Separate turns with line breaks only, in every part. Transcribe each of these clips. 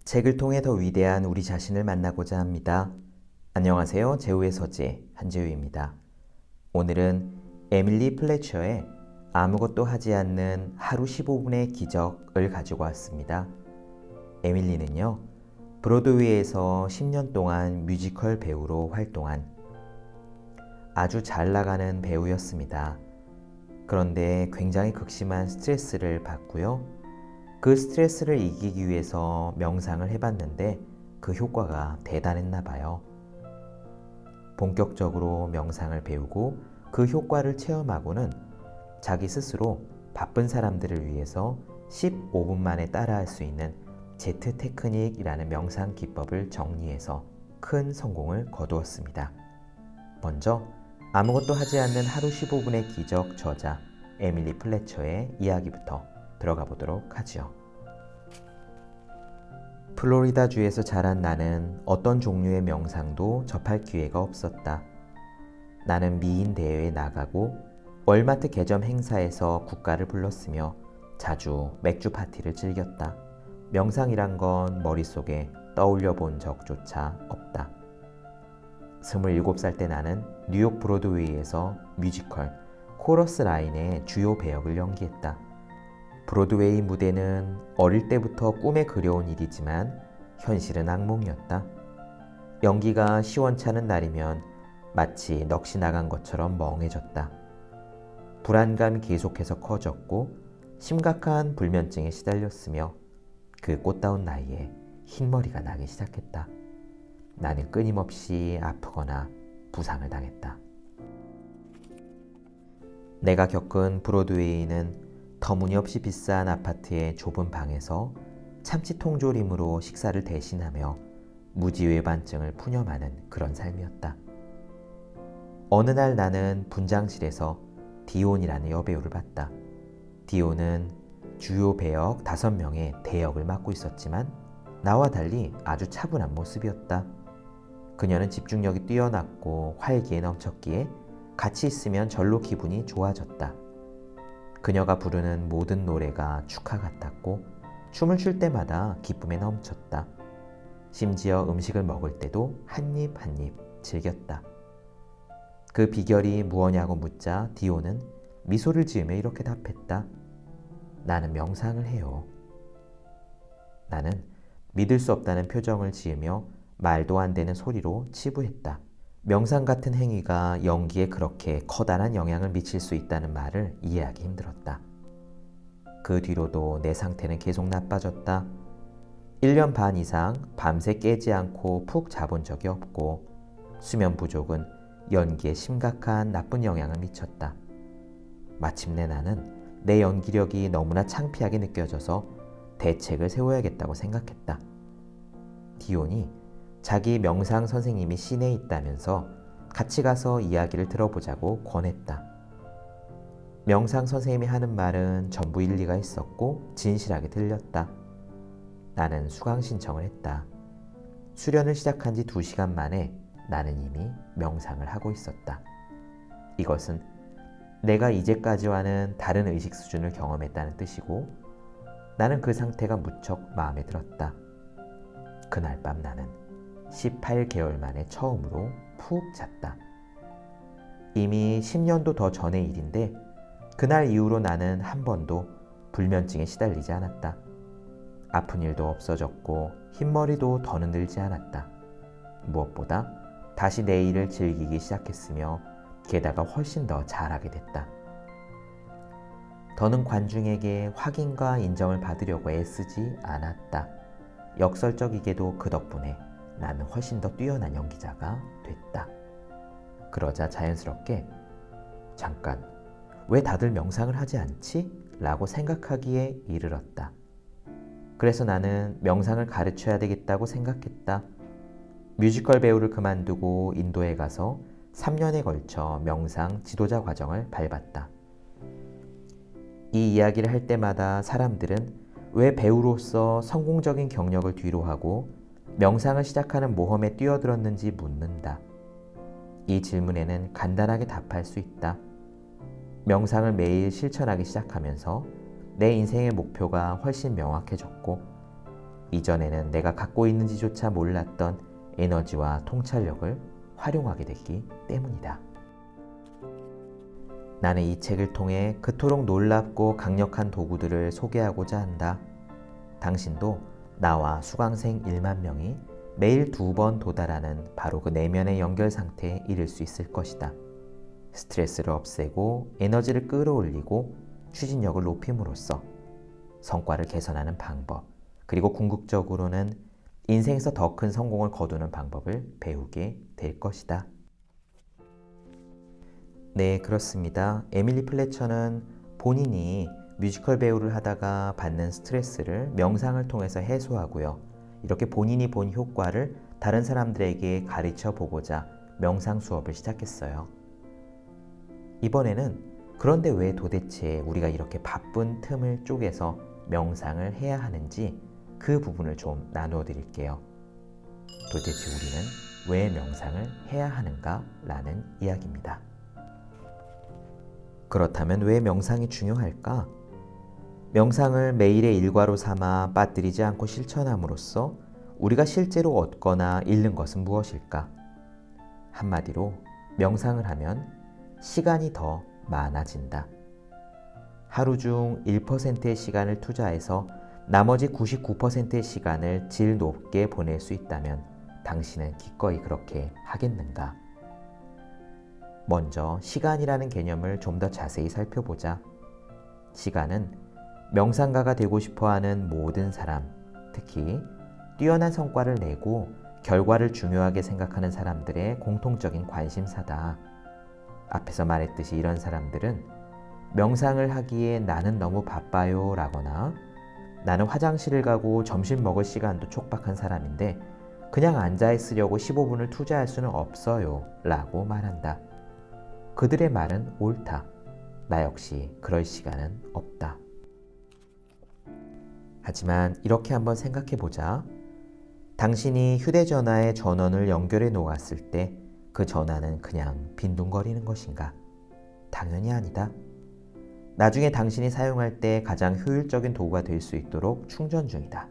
책을 통해 더 위대한 우리 자신을 만나고자 합니다. 안녕하세요. 제우의 서재 한재우입니다. 오늘은 에밀리 플래처의 아무것도 하지 않는 하루 15분의 기적을 가지고 왔습니다. 에밀리는요, 브로드웨이에서 10년 동안 뮤지컬 배우로 활동한 아주 잘 나가는 배우였습니다. 그런데 굉장히 극심한 스트레스를 받고요. 그 스트레스를 이기기 위해서 명상을 해봤는데 그 효과가 대단했나 봐요. 본격적으로 명상을 배우고 그 효과를 체험하고는 자기 스스로 바쁜 사람들을 위해서 15분 만에 따라할 수 있는 제트 테크닉이라는 명상 기법을 정리해서 큰 성공을 거두었습니다. 먼저 아무것도 하지 않는 하루 15분의 기적 저자 에밀리 플래처의 이야기부터 들어가 보도록 하죠. 플로리다주에서 자란 나는 어떤 종류의 명상도 접할 기회가 없었다. 나는 미인 대회에 나가고 월마트 개점 행사에서 국가를 불렀으며 자주 맥주 파티를 즐겼다. 명상이란 건 머릿속에 떠올려 본 적조차 없다. 27살 때 나는 뉴욕 브로드웨이에서 뮤지컬 코러스 라인의 주요 배역을 연기했다. 브로드웨이 무대는 어릴 때부터 꿈에 그려온 일이지만 현실은 악몽이었다. 연기가 시원찮은 날이면 마치 넋이 나간 것처럼 멍해졌다. 불안감이 계속해서 커졌고 심각한 불면증에 시달렸으며 그 꽃다운 나이에 흰머리가 나기 시작했다. 나는 끊임없이 아프거나 부상을 당했다. 내가 겪은 브로드웨이는 터무니없이 비싼 아파트의 좁은 방에서 참치 통조림으로 식사를 대신하며 무지외반증을 푸념하는 그런 삶이었다. 어느 날 나는 분장실에서 디온이라는 여배우를 봤다. 디온은 주요 배역 5명의 대역을 맡고 있었지만 나와 달리 아주 차분한 모습이었다. 그녀는 집중력이 뛰어났고 활기에 넘쳤기에 같이 있으면 절로 기분이 좋아졌다. 그녀가 부르는 모든 노래가 축하 같았고 춤을 출 때마다 기쁨에 넘쳤다. 심지어 음식을 먹을 때도 한 입 한 입 즐겼다. 그 비결이 무엇냐고 묻자 디오는 미소를 지으며 이렇게 답했다. 나는 명상을 해요. 나는 믿을 수 없다는 표정을 지으며 말도 안 되는 소리로 치부했다. 명상 같은 행위가 연기에 그렇게 커다란 영향을 미칠 수 있다는 말을 이해하기 힘들었다. 그 뒤로도 내 상태는 계속 나빠졌다. 1년 반 이상 밤새 깨지 않고 푹 자본 적이 없고 수면 부족은 연기에 심각한 나쁜 영향을 미쳤다. 마침내 나는 내 연기력이 너무나 창피하게 느껴져서 대책을 세워야겠다고 생각했다. 디온이 자기 명상 선생님이 시내에 있다면서 같이 가서 이야기를 들어보자고 권했다. 명상 선생님이 하는 말은 전부 일리가 있었고 진실하게 들렸다. 나는 수강 신청을 했다. 수련을 시작한 지 2시간 만에 나는 이미 명상을 하고 있었다. 이것은 내가 이제까지와는 다른 의식 수준을 경험했다는 뜻이고 나는 그 상태가 무척 마음에 들었다. 그날 밤 나는 18개월 만에 처음으로 푹 잤다. 이미 10년도 더 전의 일인데 그날 이후로 나는 한 번도 불면증에 시달리지 않았다. 아픈 일도 없어졌고 흰머리도 더는 늘지 않았다. 무엇보다 다시 내 일을 즐기기 시작했으며 게다가 훨씬 더 잘하게 됐다. 더는 관중에게 확인과 인정을 받으려고 애쓰지 않았다. 역설적이게도 그 덕분에 나는 훨씬 더 뛰어난 연기자가 됐다. 그러자 자연스럽게 잠깐 왜 다들 명상을 하지 않지? 라고 생각하기에 이르렀다. 그래서 나는 명상을 가르쳐야 되겠다고 생각했다. 뮤지컬 배우를 그만두고 인도에 가서 3년에 걸쳐 명상 지도자 과정을 밟았다. 이 이야기를 할 때마다 사람들은 왜 배우로서 성공적인 경력을 뒤로하고 명상을 시작하는 모험에 뛰어들었는지 묻는다. 이 질문에는 간단하게 답할 수 있다. 명상을 매일 실천하기 시작하면서 내 인생의 목표가 훨씬 명확해졌고 이전에는 내가 갖고 있는지조차 몰랐던 에너지와 통찰력을 활용하게 됐기 때문이다. 나는 이 책을 통해 그토록 놀랍고 강력한 도구들을 소개하고자 한다. 당신도 나와 수강생 1만 명이 매일 2번 도달하는 바로 그 내면의 연결 상태에 이를 수 있을 것이다. 스트레스를 없애고 에너지를 끌어올리고 추진력을 높임으로써 성과를 개선하는 방법, 그리고 궁극적으로는 인생에서 더 큰 성공을 거두는 방법을 배우게 될 것이다. 네, 그렇습니다. 에밀리 플래처는 본인이 뮤지컬 배우를 하다가 받는 스트레스를 명상을 통해서 해소하고요. 이렇게 본인이 본 효과를 다른 사람들에게 가르쳐 보고자 명상 수업을 시작했어요. 이번에는 그런데 왜 도대체 우리가 이렇게 바쁜 틈을 쪼개서 명상을 해야 하는지 그 부분을 좀 나누어 드릴게요. 도대체 우리는 왜 명상을 해야 하는가? 라는 이야기입니다. 그렇다면 왜 명상이 중요할까? 명상을 매일의 일과로 삼아 빠뜨리지 않고 실천함으로써 우리가 실제로 얻거나 잃는 것은 무엇일까? 한마디로 명상을 하면 시간이 더 많아진다. 하루 중 1%의 시간을 투자해서 나머지 99%의 시간을 질 높게 보낼 수 있다면 당신은 기꺼이 그렇게 하겠는가? 먼저 시간이라는 개념을 좀 더 자세히 살펴보자. 시간은 명상가가 되고 싶어하는 모든 사람, 특히 뛰어난 성과를 내고 결과를 중요하게 생각하는 사람들의 공통적인 관심사다. 앞에서 말했듯이 이런 사람들은 명상을 하기에 나는 너무 바빠요 라거나 나는 화장실을 가고 점심 먹을 시간도 촉박한 사람인데 그냥 앉아있으려고 15분을 투자할 수는 없어요 라고 말한다. 그들의 말은 옳다. 나 역시 그럴 시간은 없다. 하지만 이렇게 한번 생각해보자. 당신이 휴대전화에 전원을 연결해 놓았을 때 그 전화는 그냥 빈둥거리는 것인가? 당연히 아니다. 나중에 당신이 사용할 때 가장 효율적인 도구가 될 수 있도록 충전 중이다.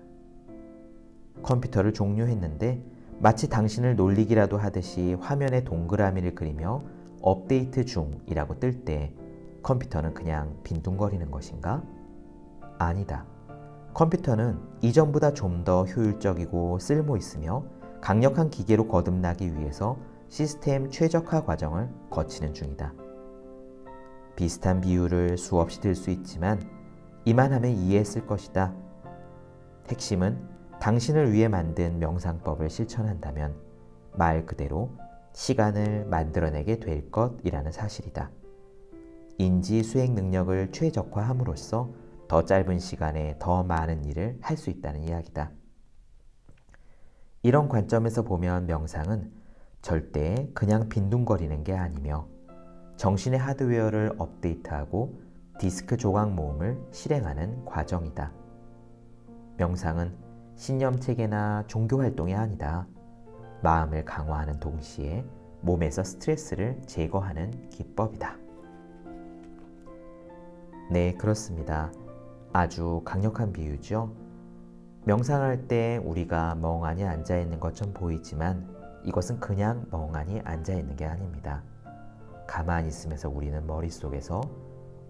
컴퓨터를 종료했는데 마치 당신을 놀리기라도 하듯이 화면에 동그라미를 그리며 업데이트 중이라고 뜰 때 컴퓨터는 그냥 빈둥거리는 것인가? 아니다. 컴퓨터는 이전보다 좀 더 효율적이고 쓸모 있으며 강력한 기계로 거듭나기 위해서 시스템 최적화 과정을 거치는 중이다. 비슷한 비유를 수없이 들 수 있지만 이만하면 이해했을 것이다. 핵심은 당신을 위해 만든 명상법을 실천한다면 말 그대로 시간을 만들어내게 될 것이라는 사실이다. 인지 수행 능력을 최적화함으로써 더 짧은 시간에 더 많은 일을 할 수 있다는 이야기다. 이런 관점에서 보면 명상은 절대 그냥 빈둥거리는 게 아니며 정신의 하드웨어를 업데이트하고 디스크 조각 모음을 실행하는 과정이다. 명상은 신념 체계나 종교 활동이 아니다. 마음을 강화하는 동시에 몸에서 스트레스를 제거하는 기법이다. 네, 그렇습니다. 아주 강력한 비유죠. 명상할 때 우리가 멍하니 앉아있는 것처럼 보이지만 이것은 그냥 멍하니 앉아있는 게 아닙니다. 가만히 있으면서 우리는 머릿속에서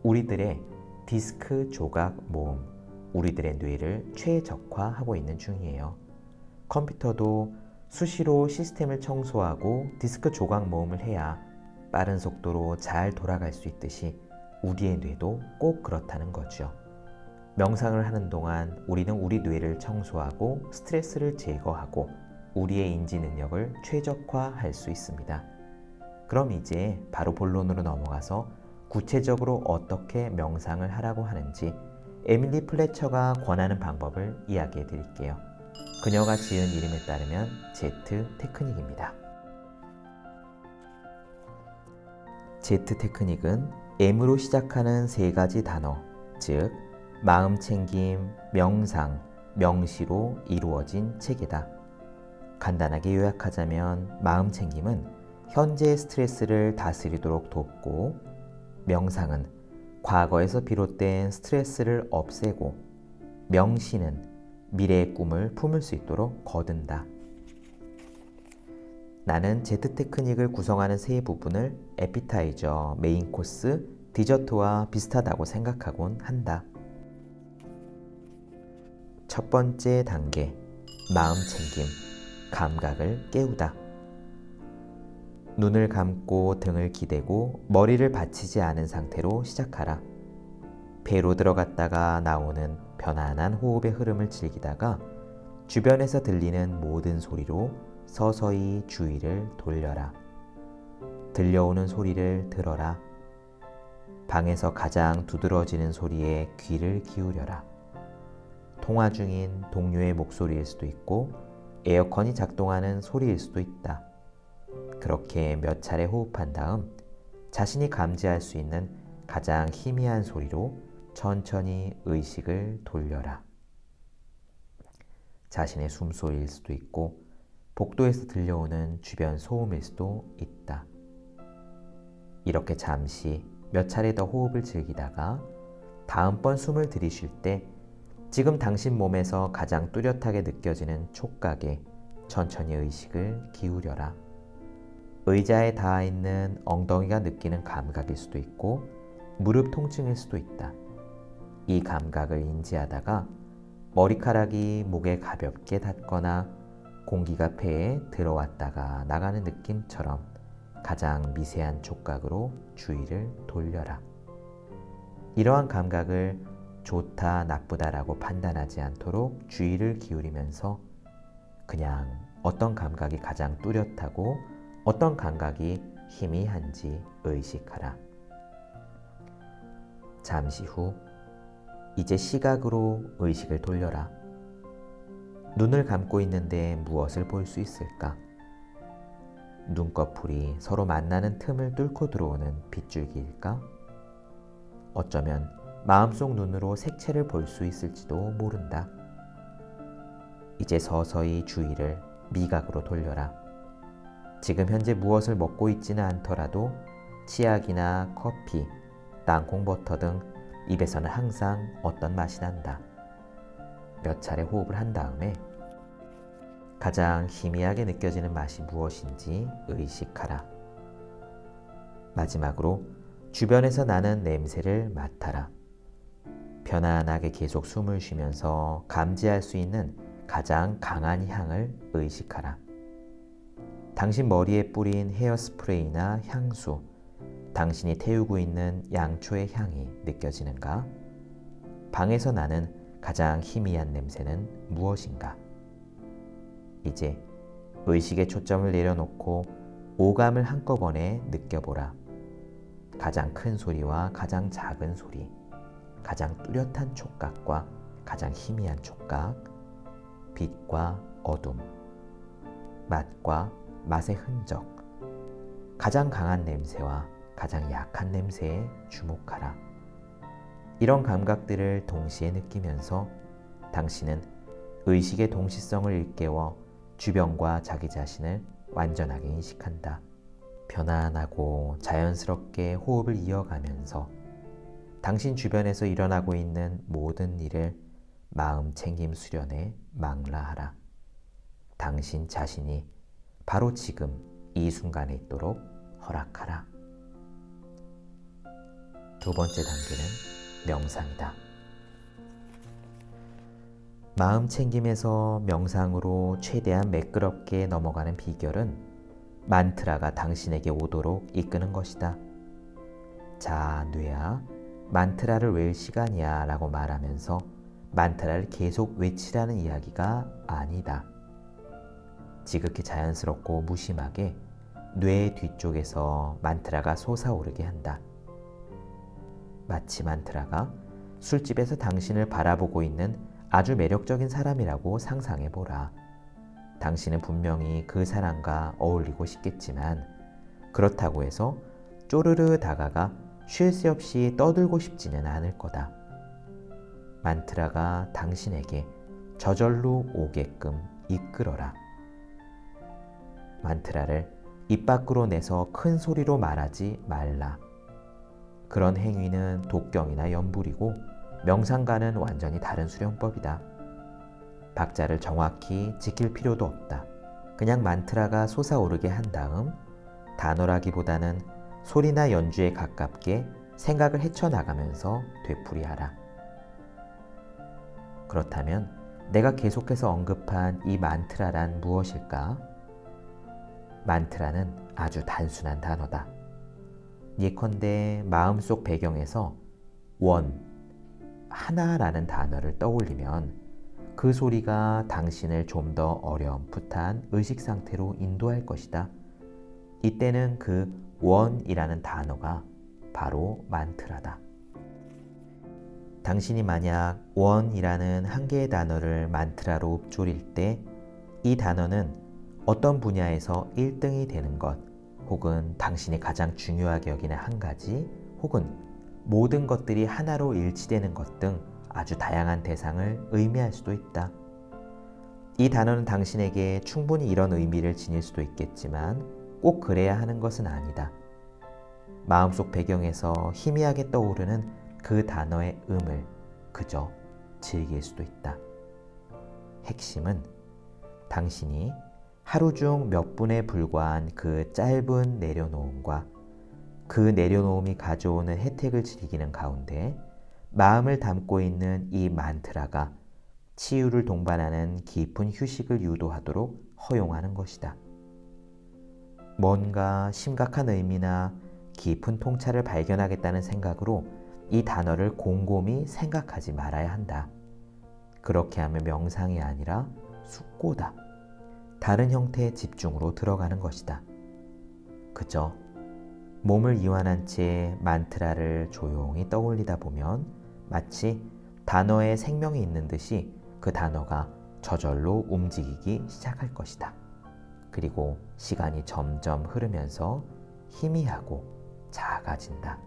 우리들의 디스크 조각 모음, 우리들의 뇌를 최적화하고 있는 중이에요. 컴퓨터도 수시로 시스템을 청소하고 디스크 조각 모음을 해야 빠른 속도로 잘 돌아갈 수 있듯이 우리의 뇌도 꼭 그렇다는 거죠. 명상을 하는 동안 우리는 우리 뇌를 청소하고 스트레스를 제거하고 우리의 인지 능력을 최적화할 수 있습니다. 그럼 이제 바로 본론으로 넘어가서 구체적으로 어떻게 명상을 하라고 하는지 에밀리 플래처가 권하는 방법을 이야기해 드릴게요. 그녀가 지은 이름에 따르면 제트 테크닉입니다. 제트 테크닉은 M으로 시작하는 3가지 단어, 즉 마음 챙김, 명상, 명시로 이루어진 체계다. 간단하게 요약하자면 마음 챙김은 현재의 스트레스를 다스리도록 돕고, 명상은 과거에서 비롯된 스트레스를 없애고, 명시는 미래의 꿈을 품을 수 있도록 거둔다. 나는 제트 테크닉을 구성하는 세 부분을 에피타이저, 메인 코스, 디저트와 비슷하다고 생각하곤 한다. 첫 번째 단계, 마음 챙김, 감각을 깨우다. 눈을 감고 등을 기대고 머리를 받치지 않은 상태로 시작하라. 배로 들어갔다가 나오는 편안한 호흡의 흐름을 즐기다가 주변에서 들리는 모든 소리로 서서히 주의를 돌려라. 들려오는 소리를 들어라. 방에서 가장 두드러지는 소리에 귀를 기울여라. 통화 중인 동료의 목소리일 수도 있고 에어컨이 작동하는 소리일 수도 있다. 그렇게 몇 차례 호흡한 다음 자신이 감지할 수 있는 가장 희미한 소리로 천천히 의식을 돌려라. 자신의 숨소리일 수도 있고 복도에서 들려오는 주변 소음일 수도 있다. 이렇게 잠시 몇 차례 더 호흡을 즐기다가 다음번 숨을 들이쉴 때 지금 당신 몸에서 가장 뚜렷하게 느껴지는 촉각에 천천히 의식을 기울여라. 의자에 닿아 있는 엉덩이가 느끼는 감각일 수도 있고 무릎 통증일 수도 있다. 이 감각을 인지하다가 머리카락이 목에 가볍게 닿거나 공기가 폐에 들어왔다가 나가는 느낌처럼 가장 미세한 촉각으로 주의를 돌려라. 이러한 감각을 좋다, 나쁘다라고 판단하지 않도록 주의를 기울이면서 그냥 어떤 감각이 가장 뚜렷하고 어떤 감각이 희미한지 의식하라. 잠시 후 이제 시각으로 의식을 돌려라. 눈을 감고 있는데 무엇을 볼 수 있을까? 눈꺼풀이 서로 만나는 틈을 뚫고 들어오는 빗줄기일까? 어쩌면 마음속 눈으로 색채를 볼 수 있을지도 모른다. 이제 서서히 주의를 미각으로 돌려라. 지금 현재 무엇을 먹고 있지는 않더라도 치약이나 커피, 땅콩 버터 등 입에서는 항상 어떤 맛이 난다. 몇 차례 호흡을 한 다음에 가장 희미하게 느껴지는 맛이 무엇인지 의식하라. 마지막으로 주변에서 나는 냄새를 맡아라. 편안하게 계속 숨을 쉬면서 감지할 수 있는 가장 강한 향을 의식하라. 당신 머리에 뿌린 헤어스프레이나 향수, 당신이 태우고 있는 양초의 향이 느껴지는가? 방에서 나는 가장 희미한 냄새는 무엇인가? 이제 의식의 초점을 내려놓고 오감을 한꺼번에 느껴보라. 가장 큰 소리와 가장 작은 소리, 가장 뚜렷한 촉각과 가장 희미한 촉각, 빛과 어둠, 맛과 맛의 흔적, 가장 강한 냄새와 가장 약한 냄새에 주목하라. 이런 감각들을 동시에 느끼면서 당신은 의식의 동시성을 일깨워 주변과 자기 자신을 완전하게 인식한다. 편안하고 자연스럽게 호흡을 이어가면서 당신 주변에서 일어나고 있는 모든 일을 마음 챙김 수련에 망라하라. 당신 자신이 바로 지금 이 순간에 있도록 허락하라. 두 번째 단계는 명상이다. 마음 챙김에서 명상으로 최대한 매끄럽게 넘어가는 비결은 만트라가 당신에게 오도록 이끄는 것이다. 자, 뇌야, 만트라를 외울 시간이야 라고 말하면서 만트라를 계속 외치라는 이야기가 아니다. 지극히 자연스럽고 무심하게 뇌 뒤쪽에서 만트라가 솟아오르게 한다. 마치 만트라가 술집에서 당신을 바라보고 있는 아주 매력적인 사람이라고 상상해보라. 당신은 분명히 그 사람과 어울리고 싶겠지만 그렇다고 해서 쪼르르 다가가 쉴 새 없이 떠들고 싶지는 않을 거다. 만트라가 당신에게 저절로 오게끔 이끌어라. 만트라를 입 밖으로 내서 큰 소리로 말하지 말라. 그런 행위는 독경이나 염불이고 명상과는 완전히 다른 수련법이다. 박자를 정확히 지킬 필요도 없다. 그냥 만트라가 솟아오르게 한 다음 단어라기보다는 소리나 연주에 가깝게 생각을 헤쳐나가면서 되풀이하라. 그렇다면 내가 계속해서 언급한 이 만트라란 무엇일까? 만트라는 아주 단순한 단어다. 예컨대 마음속 배경에서 원, 하나라는 단어를 떠올리면 그 소리가 당신을 좀 더 어렴풋한 의식 상태로 인도할 것이다. 이때는 그 원이라는 단어가 바로 만트라다. 당신이 만약 원이라는 한 개의 단어를 만트라로 읊조릴 때 이 단어는 어떤 분야에서 1등이 되는 것, 혹은 당신이 가장 중요하게 여기는 한 가지, 혹은 모든 것들이 하나로 일치되는 것 등 아주 다양한 대상을 의미할 수도 있다. 이 단어는 당신에게 충분히 이런 의미를 지닐 수도 있겠지만 꼭 그래야 하는 것은 아니다. 마음속 배경에서 희미하게 떠오르는 그 단어의 음을 그저 즐길 수도 있다. 핵심은 당신이 하루 중 몇 분에 불과한 그 짧은 내려놓음과 그 내려놓음이 가져오는 혜택을 즐기는 가운데 마음을 담고 있는 이 만트라가 치유를 동반하는 깊은 휴식을 유도하도록 허용하는 것이다. 뭔가 심각한 의미나 깊은 통찰을 발견하겠다는 생각으로 이 단어를 곰곰이 생각하지 말아야 한다. 그렇게 하면 명상이 아니라 숙고다. 다른 형태의 집중으로 들어가는 것이다. 그저 몸을 이완한 채 만트라를 조용히 떠올리다 보면 마치 단어에 생명이 있는 듯이 그 단어가 저절로 움직이기 시작할 것이다. 그리고 시간이 점점 흐르면서 희미하고 작아진다.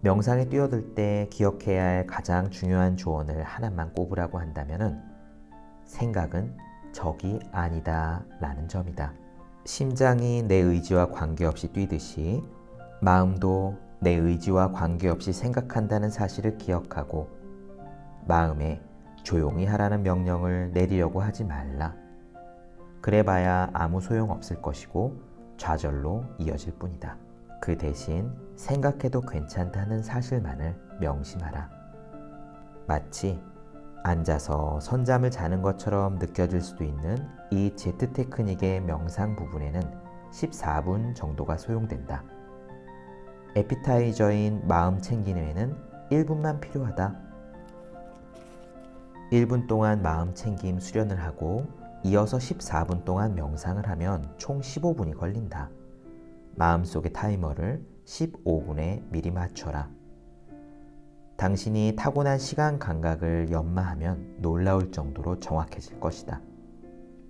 명상에 뛰어들 때 기억해야 할 가장 중요한 조언을 하나만 꼽으라고 한다면 생각은 적이 아니다 라는 점이다. 심장이 내 의지와 관계없이 뛰듯이 마음도 내 의지와 관계없이 생각한다는 사실을 기억하고 마음에 조용히 하라는 명령을 내리려고 하지 말라. 그래봐야 아무 소용없을 것이고 좌절로 이어질 뿐이다. 그 대신 생각해도 괜찮다는 사실만을 명심하라. 마치 앉아서 선잠을 자는 것처럼 느껴질 수도 있는 이 제트 테크닉의 명상 부분에는 14분 정도가 소용된다. 에피타이저인 마음 챙김에는 1분만 필요하다. 1분 동안 마음 챙김 수련을 하고 이어서 14분 동안 명상을 하면 총 15분이 걸린다. 마음속의 타이머를 15분에 미리 맞춰라. 당신이 타고난 시간 감각을 연마하면 놀라울 정도로 정확해질 것이다.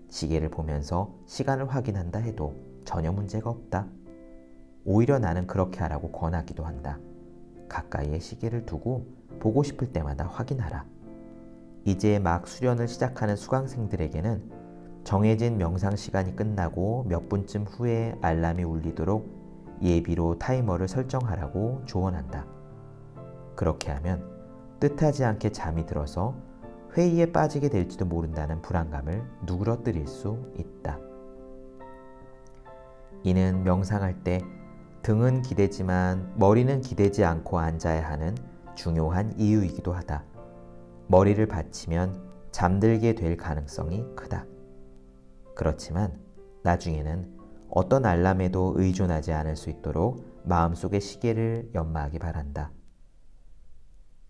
시계를 보면서 시간을 확인한다 해도 전혀 문제가 없다. 오히려 나는 그렇게 하라고 권하기도 한다. 가까이에 시계를 두고 보고 싶을 때마다 확인하라. 이제 막 수련을 시작하는 수강생들에게는 정해진 명상 시간이 끝나고 몇 분쯤 후에 알람이 울리도록 예비로 타이머를 설정하라고 조언한다. 그렇게 하면 뜻하지 않게 잠이 들어서 회의에 빠지게 될지도 모른다는 불안감을 누그러뜨릴 수 있다. 이는 명상할 때 등은 기대지만 머리는 기대지 않고 앉아야 하는 중요한 이유이기도 하다. 머리를 받치면 잠들게 될 가능성이 크다. 그렇지만 나중에는 어떤 알람에도 의존하지 않을 수 있도록 마음속의 시계를 연마하기 바란다.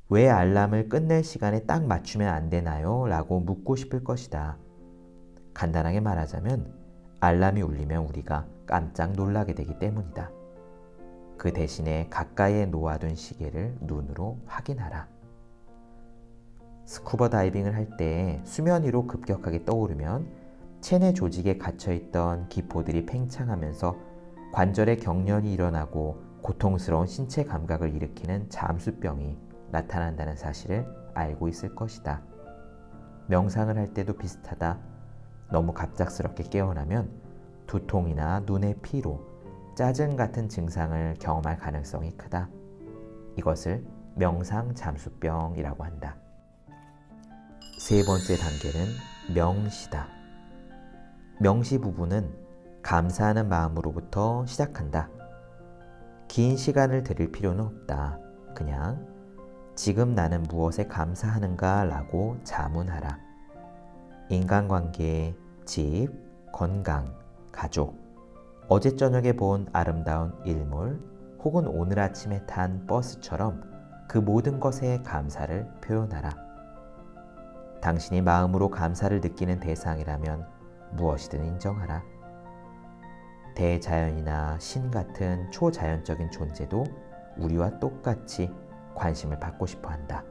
왜 알람을 끝낼 시간에 딱 맞추면 안 되나요? 라고 묻고 싶을 것이다. 간단하게 말하자면 알람이 울리면 우리가 깜짝 놀라게 되기 때문이다. 그 대신에 가까이에 놓아둔 시계를 눈으로 확인하라. 스쿠버 다이빙을 할 때 수면 위로 급격하게 떠오르면 체내 조직에 갇혀있던 기포들이 팽창하면서 관절에 경련이 일어나고 고통스러운 신체 감각을 일으키는 잠수병이 나타난다는 사실을 알고 있을 것이다. 명상을 할 때도 비슷하다. 너무 갑작스럽게 깨어나면 두통이나 눈의 피로, 짜증 같은 증상을 경험할 가능성이 크다. 이것을 명상 잠수병이라고 한다. 세 번째 단계는 명시다. 명시 부분은 감사하는 마음으로부터 시작한다. 긴 시간을 들일 필요는 없다. 그냥 지금 나는 무엇에 감사하는가 라고 자문하라. 인간관계, 집, 건강, 가족, 어제 저녁에 본 아름다운 일몰, 혹은 오늘 아침에 탄 버스처럼 그 모든 것에 감사를 표현하라. 당신이 마음으로 감사를 느끼는 대상이라면 무엇이든 인정하라. 대자연이나 신 같은 초자연적인 존재도 우리와 똑같이 관심을 받고 싶어 한다.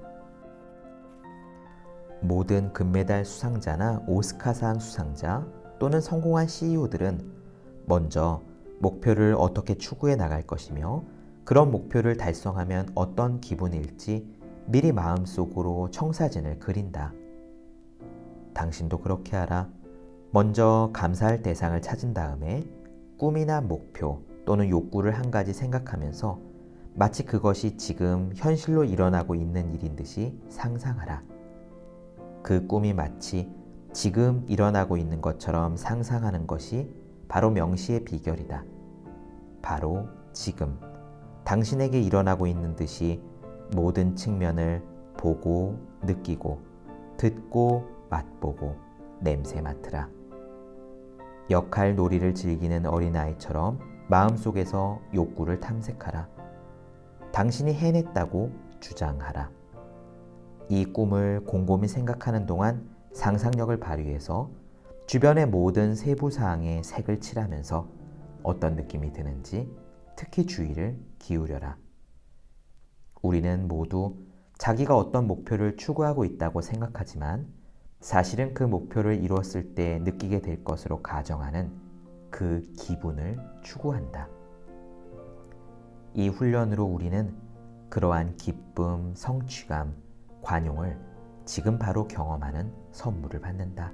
모든 금메달 수상자나 오스카상 수상자 또는 성공한 CEO들은 먼저 목표를 어떻게 추구해 나갈 것이며 그런 목표를 달성하면 어떤 기분일지 미리 마음속으로 청사진을 그린다. 당신도 그렇게 하라. 먼저 감사할 대상을 찾은 다음에 꿈이나 목표 또는 욕구를 한 가지 생각하면서 마치 그것이 지금 현실로 일어나고 있는 일인 듯이 상상하라. 그 꿈이 마치 지금 일어나고 있는 것처럼 상상하는 것이 바로 명시의 비결이다. 바로 지금 당신에게 일어나고 있는 듯이 모든 측면을 보고 느끼고 듣고 맛보고 냄새 맡으라. 역할 놀이를 즐기는 어린아이처럼 마음속에서 욕구를 탐색하라. 당신이 해냈다고 주장하라. 이 꿈을 곰곰이 생각하는 동안 상상력을 발휘해서 주변의 모든 세부사항에 색을 칠하면서 어떤 느낌이 드는지 특히 주의를 기울여라. 우리는 모두 자기가 어떤 목표를 추구하고 있다고 생각하지만 사실은 그 목표를 이루었을 때 느끼게 될 것으로 가정하는 그 기분을 추구한다. 이 훈련으로 우리는 그러한 기쁨, 성취감, 관용을 지금 바로 경험하는 선물을 받는다.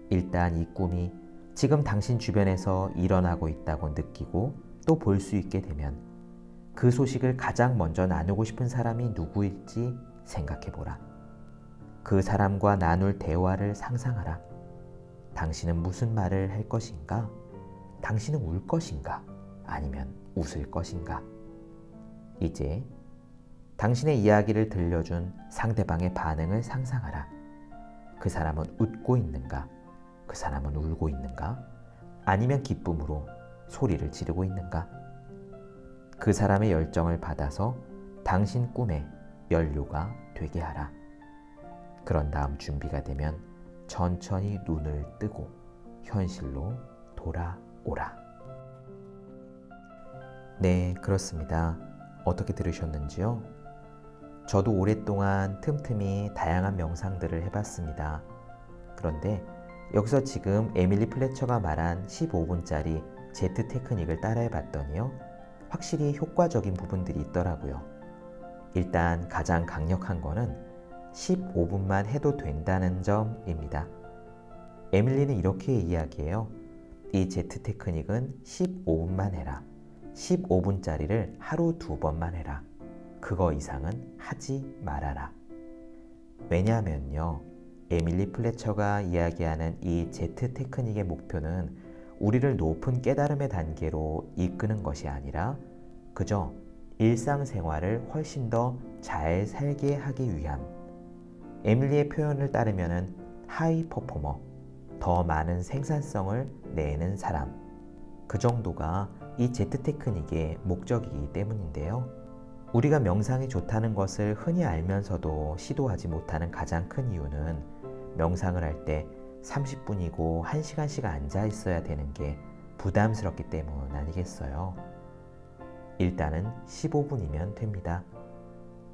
일단 이 꿈이 지금 당신 주변에서 일어나고 있다고 느끼고 또 볼 수 있게 되면 그 소식을 가장 먼저 나누고 싶은 사람이 누구일지 생각해보라. 그 사람과 나눌 대화를 상상하라. 당신은 무슨 말을 할 것인가? 당신은 울 것인가? 아니면 웃을 것인가? 이제 당신의 이야기를 들려준 상대방의 반응을 상상하라. 그 사람은 웃고 있는가? 그 사람은 울고 있는가? 아니면 기쁨으로 소리를 지르고 있는가? 그 사람의 열정을 받아서 당신 꿈의 연료가 되게 하라. 그런 다음 준비가 되면 천천히 눈을 뜨고 현실로 돌아오라. 네, 그렇습니다. 어떻게 들으셨는지요? 저도 오랫동안 틈틈이 다양한 명상들을 해봤습니다. 그런데 여기서 지금 에밀리 플래처가 말한 15분짜리 제트 테크닉을 따라해봤더니요, 확실히 효과적인 부분들이 있더라고요. 일단 가장 강력한 거는 15분만 해도 된다는 점입니다. 에밀리는 이렇게 이야기해요. 이 제트 테크닉은 15분만 해라. 15분짜리를 하루 2번만 해라. 그거 이상은 하지 말아라. 왜냐하면요, 에밀리 플래처가 이야기하는 이 제트 테크닉의 목표는 우리를 높은 깨달음의 단계로 이끄는 것이 아니라 그저 일상생활을 훨씬 더 잘 살게 하기 위함. 에밀리의 표현을 따르면 하이 퍼포머, 더 많은 생산성을 내는 사람, 그 정도가 이 제트 테크닉의 목적이기 때문인데요. 우리가 명상이 좋다는 것을 흔히 알면서도 시도하지 못하는 가장 큰 이유는 명상을 할 때 30분이고 1시간씩 앉아 있어야 되는 게 부담스럽기 때문 아니겠어요? 일단은 15분이면 됩니다.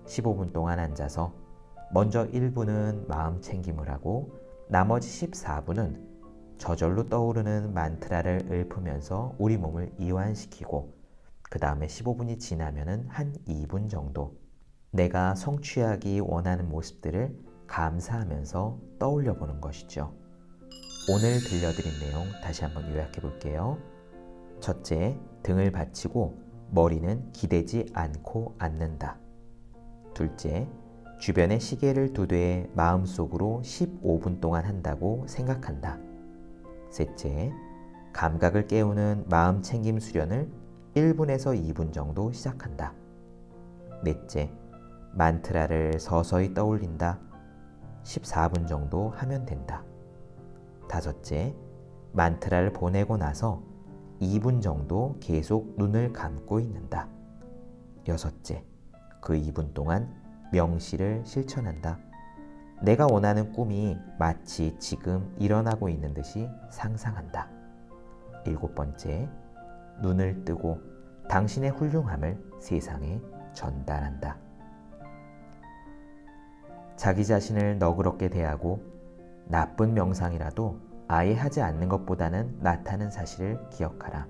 15분 동안 앉아서 먼저 1분은 마음 챙김을 하고 나머지 14분은 저절로 떠오르는 만트라를 읊으면서 우리 몸을 이완시키고 그 다음에 15분이 지나면은 한 2분 정도 내가 성취하기 원하는 모습들을 감사하면서 떠올려 보는 것이죠. 오늘 들려드린 내용 다시 한번 요약해 볼게요. 첫째, 등을 받치고 머리는 기대지 않고 앉는다. 둘째, 주변에 시계를 두되 마음속으로 15분 동안 한다고 생각한다. 셋째, 감각을 깨우는 마음 챙김 수련을 1분에서 2분 정도 시작한다. 넷째, 만트라를 서서히 떠올린다. 14분 정도 하면 된다. 다섯째, 만트라를 보내고 나서 2분 정도 계속 눈을 감고 있는다. 여섯째, 그 2분 동안 명시를 실천한다. 내가 원하는 꿈이 마치 지금 일어나고 있는 듯이 상상한다. 일곱 번째, 눈을 뜨고 당신의 훌륭함을 세상에 전달한다. 자기 자신을 너그럽게 대하고 나쁜 명상이라도 아예 하지 않는 것보다는 낫다는 사실을 기억하라.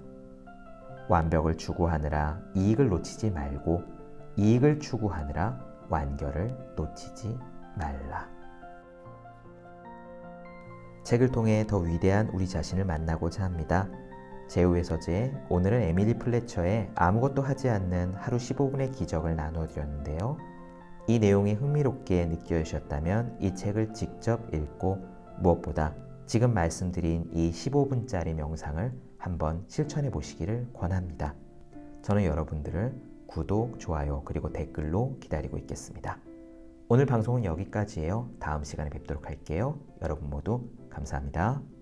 완벽을 추구하느라 이익을 놓치지 말고 이익을 추구하느라 완결을 놓치지 말라. 책을 통해 더 위대한 우리 자신을 만나고자 합니다. 제우의 서재, 오늘은 에밀리 플래처의 아무것도 하지 않는 하루 15분의 기적을 나누어 드렸는데요. 이 내용이 흥미롭게 느껴지셨다면 이 책을 직접 읽고 무엇보다 지금 말씀드린 이 15분짜리 명상을 한번 실천해 보시기를 권합니다. 저는 여러분들을 구독, 좋아요, 그리고 댓글로 기다리고 있겠습니다. 오늘 방송은 여기까지예요. 다음 시간에 뵙도록 할게요. 여러분 모두 감사합니다.